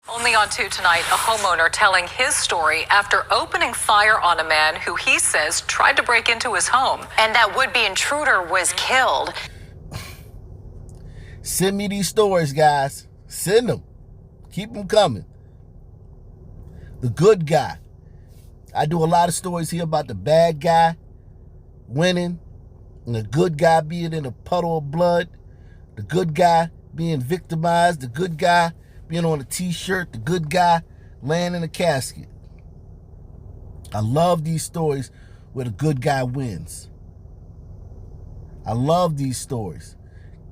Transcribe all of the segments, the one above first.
Only on 2 tonight, a homeowner telling his story after opening fire on a man who he says tried to break into his home. And that would-be intruder was killed. Send me these stories, guys. Send them. Keep them coming. The good guy. I do a lot of stories here about the bad guy winning and the good guy being in a puddle of blood, the good guy being victimized, the good guy being on a t-shirt, the good guy laying in a casket. I love these stories where the good guy wins. I love these stories.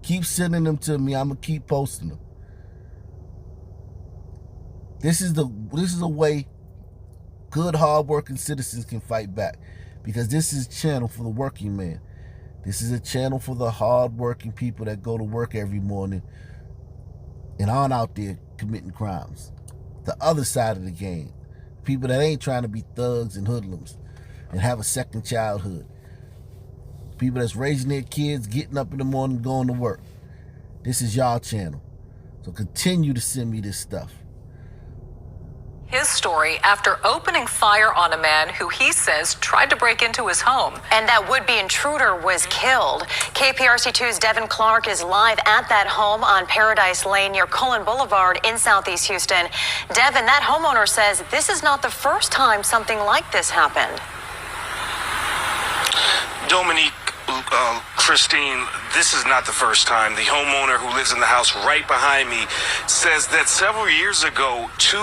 Keep sending them to me. I'm going to keep posting them. This is a way good, hard-working citizens can fight back, because this is a channel for the working man. This is a channel for the hard-working people that go to work every morning and aren't out there committing crimes. The other side of the game. People that ain't trying to be thugs and hoodlums and have a second childhood. People that's raising their kids, getting up in the morning, going to work. This is y'all channel. So continue to send me this stuff. His story after opening fire on a man who he says tried to break into his home. And that would-be intruder was killed. KPRC2's Devin Clark is live at that home on Paradise Lane near Cullen Boulevard in Southeast Houston. Devin, that homeowner says this is not the first time something like this happened. Dominique, Christine, this is not the first time. The homeowner who lives in the house right behind me says that several years ago, 2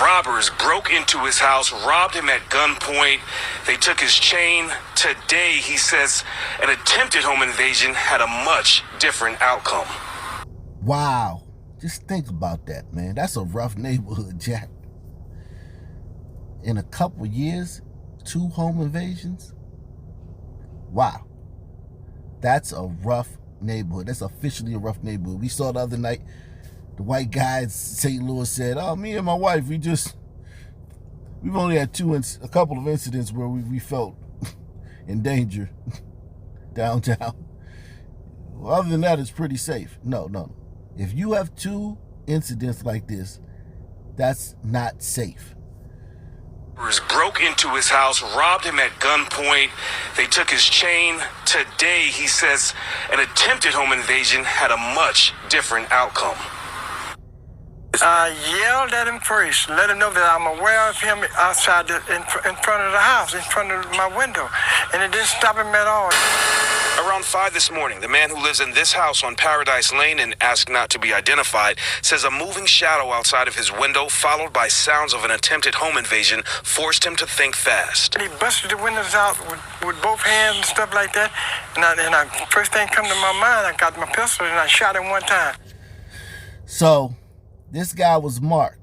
robbers broke into his house, robbed him at gunpoint. They took his chain. Today, he says an attempted home invasion had a much different outcome. Wow. Just think about that, man. That's a rough neighborhood, Jack. In a couple years, 2 home invasions? Wow. That's a rough neighborhood. That's officially a rough neighborhood. We saw the other night, the white guy in St. Louis said, oh, me and my wife, we've only had a couple of incidents where we felt in danger downtown. Well, other than that, it's pretty safe. No. If you have 2 incidents like this, that's not safe. Broke into his house, robbed him at gunpoint. They took his chain. Today, he says an attempted home invasion had a much different outcome. I yelled at him first, let him know that I'm aware of him outside in front of the house, in front of my window, and it didn't stop him at all. Around 5 this morning, the man who lives in this house on Paradise Lane and asked not to be identified says a moving shadow outside of his window, followed by sounds of an attempted home invasion, forced him to think fast. He busted the windows out with both hands and stuff like that, and first thing come to my mind, I got my pistol and I shot him one time. So, this guy was marked.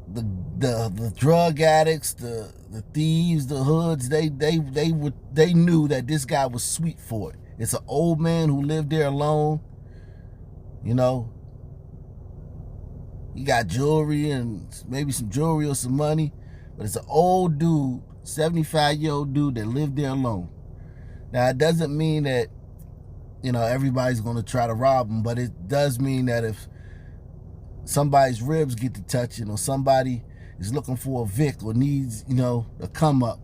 The drug addicts, the thieves, the hoods, they knew that this guy was sweet for it. It's an old man who lived there alone. You know, he got jewelry and maybe some jewelry or some money, but it's an old dude, 75-year-old dude that lived there alone. Now, it doesn't mean that, you know, everybody's going to try to rob him, but it does mean that if somebody's ribs get to touching, or somebody is looking for a Vic or needs, you know, a come up,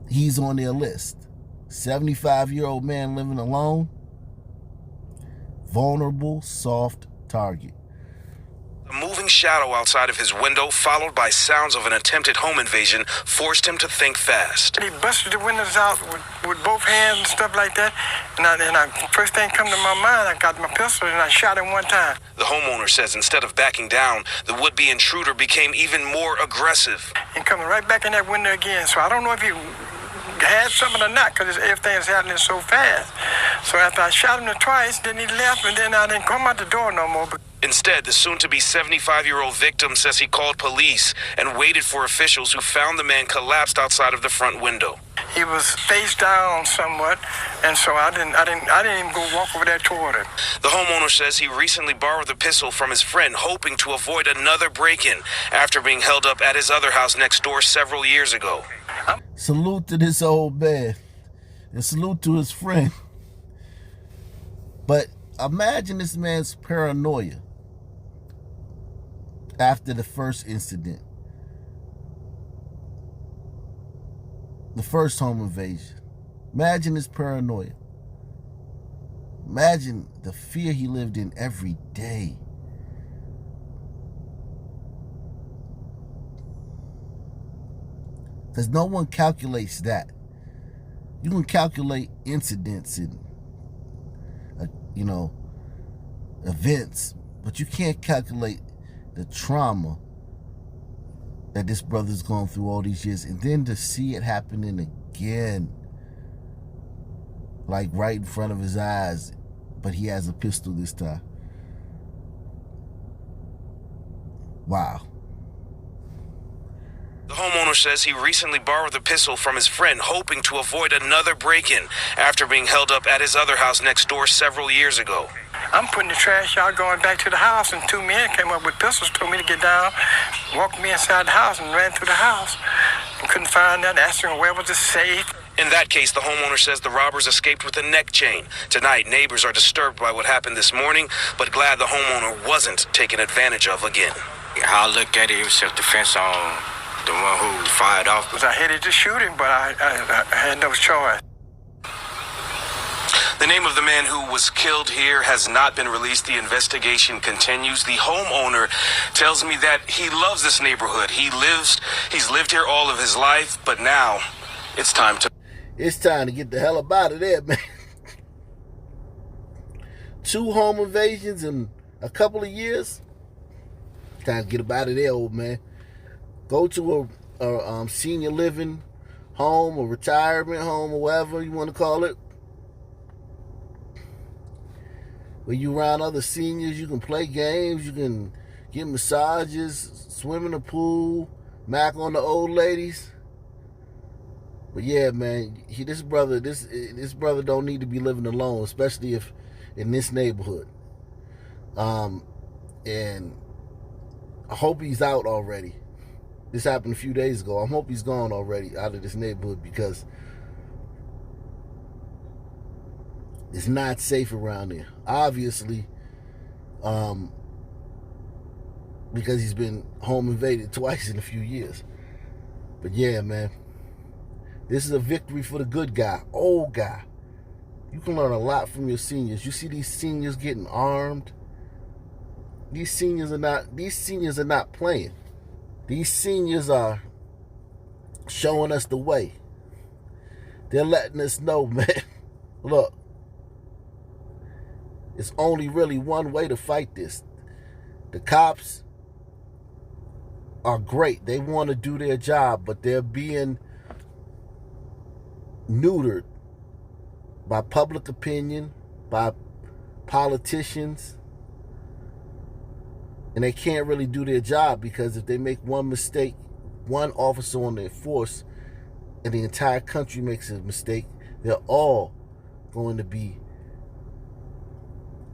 he's on their list. 75-year-old man living alone, vulnerable, soft target. A moving shadow outside of his window, followed by sounds of an attempted home invasion, forced him to think fast. He busted the windows out with both hands and stuff like that, and first thing come to my mind, I got my pistol and I shot him one time. The homeowner says instead of backing down, the would-be intruder became even more aggressive. And coming right back in that window again, so I don't know if he had something or not, because everything is happening so fast. So after I shot him twice, then he left, and then I didn't come out the door no more. Instead, the soon-to-be 75-year-old victim says he called police and waited for officials who found the man collapsed outside of the front window. He was face down somewhat, and so I didn't even go walk over there toward him. The homeowner says he recently borrowed the pistol from his friend, hoping to avoid another break-in after being held up at his other house next door several years ago. Salute to this old man, and salute to his friend. But imagine this man's paranoia. after the first incident, the first home invasion. Imagine his paranoia. Imagine the fear he lived in every day. Because no one calculates that. You can calculate incidents and, events, but you can't calculate the trauma that this brother's gone through all these years. And then to see it happening again, like right in front of his eyes, but he has a pistol this time. Wow. The homeowner says he recently borrowed the pistol from his friend, hoping to avoid another break-in after being held up at his other house next door several years ago. I'm putting the trash out, going back to the house, and two men came up with pistols, told me to get down, walked me inside the house, and ran through the house. Couldn't find that, asking where was the safe. In that case, the homeowner says the robbers escaped with a neck chain. Tonight, neighbors are disturbed by what happened this morning, but glad the homeowner wasn't taken advantage of again. How I look at it, it was self-defense on the one who fired off. I headed to shoot him, but I had no choice. The name of the man who was killed here has not been released. The investigation continues. The homeowner tells me that he loves this neighborhood. He's lived here all of his life, but now it's time to get the hell up out of there, man. 2 home invasions in a couple of years. Time to get up out of there, old man. Go to a senior living home, a retirement home, or whatever you want to call it. When you around other seniors, you can play games, you can get massages, swim in the pool, mac on the old ladies. But yeah, man, this brother don't need to be living alone, especially if in this neighborhood. And I hope he's out already. This happened a few days ago. I hope he's gone already out of this neighborhood, because it's not safe around there. Obviously, because he's been home invaded twice in a few years. But yeah, man, this is a victory for the good guy, old guy. You can learn a lot from your seniors. You see these seniors getting armed. These seniors are not playing. These seniors are showing us the way. They're letting us know, man, look, it's only really one way to fight this. The cops are great. They want to do their job, but they're being neutered by public opinion, by politicians. And they can't really do their job, because if they make one mistake, one officer on their force, and the entire country makes a mistake, they're all going to be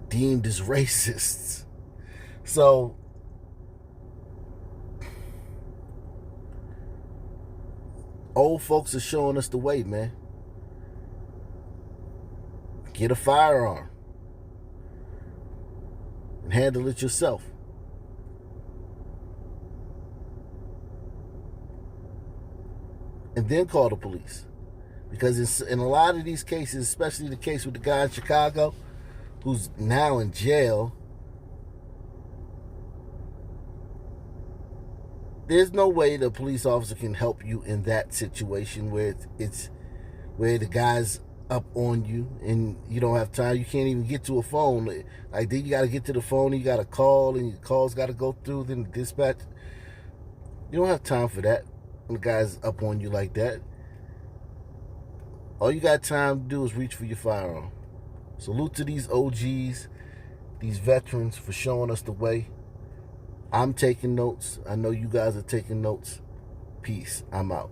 deemed as racists. So old folks are showing us the way, man. Get a firearm and handle it yourself. And then call the police. Because in a lot of these cases, especially the case with the guy in Chicago, who's now in jail, there's no way the police officer can help you in that situation where it's where the guy's up on you and you don't have time. You can't even get to a phone. Like, then you got to get to the phone, you got to call, and your calls got to go through, then dispatch. You don't have time for that when the guy's up on you like that. All you got time to do is reach for your firearm. Salute to these OGs, these veterans, for showing us the way. I'm taking notes. I know you guys are taking notes. Peace. I'm out.